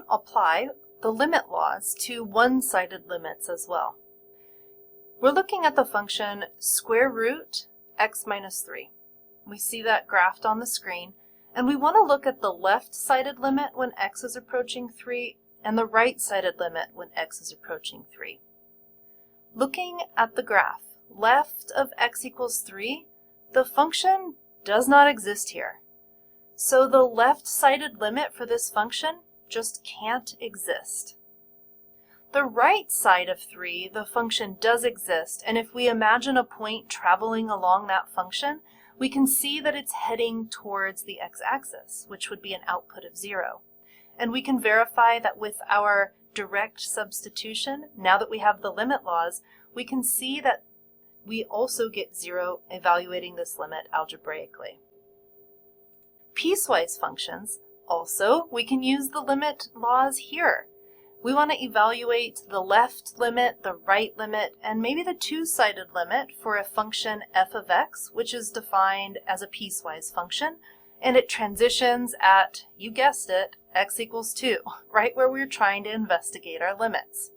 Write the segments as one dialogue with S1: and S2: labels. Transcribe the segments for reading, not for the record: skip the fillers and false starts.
S1: apply the limit laws to one-sided limits as well. We're looking at the function square root x minus 3. We see that graphed on the screen, and we want to look at the left-sided limit when x is approaching 3 and the right-sided limit when x is approaching 3. Looking at the graph, left of x equals 3, the function does not exist here. So the left-sided limit for this function just can't exist. The right side of 3, the function does exist, and if we imagine a point traveling along that function, we can see that it's heading towards the x-axis, which would be an output of 0. And we can verify that with our direct substitution, now that we have the limit laws, we can see that we also get 0 evaluating this limit algebraically. Piecewise functions, also, we can use the limit laws here. We want to evaluate the left limit, the right limit, and maybe the two-sided limit for a function f of x, which is defined as a piecewise function, and it transitions at, you guessed it, x equals 2, right where we're trying to investigate our limits.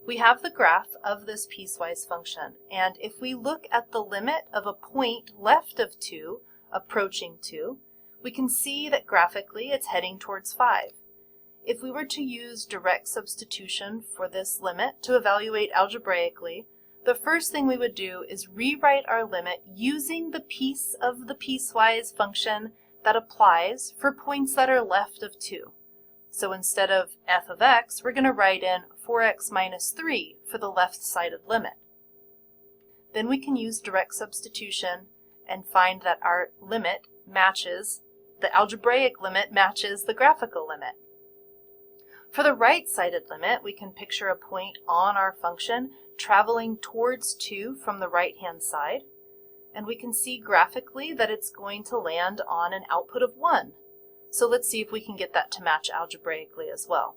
S1: We have the graph of this piecewise function, and if we look at the limit of a point left of 2, approaching 2, we can see that graphically it's heading towards 5. If we were to use direct substitution for this limit to evaluate algebraically, the first thing we would do is rewrite our limit using the piece of the piecewise function that applies for points that are left of 2. So instead of f of x, we're going to write in 4x minus 3 for the left-sided limit. Then we can use direct substitution and find that our limit matches, the algebraic limit matches the graphical limit. For the right-sided limit, we can picture a point on our function traveling towards 2 from the right-hand side, and we can see graphically that it's going to land on an output of 1. So let's see if we can get that to match algebraically as well.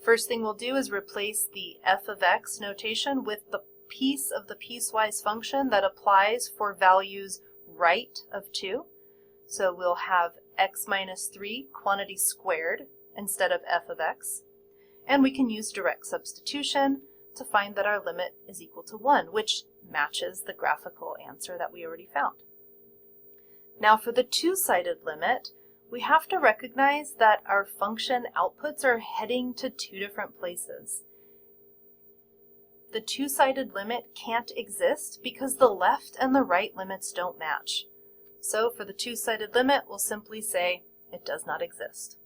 S1: First thing we'll do is replace the f of x notation with the piece of the piecewise function that applies for values right of 2. So we'll have x minus 3 quantity squared instead of f of x. And we can use direct substitution to find that our limit is equal to 1, which matches the graphical answer that we already found. Now for the two-sided limit, we have to recognize that our function outputs are heading to two different places. The two-sided limit can't exist because the left and the right limits don't match. So for the two-sided limit, we'll simply say it does not exist.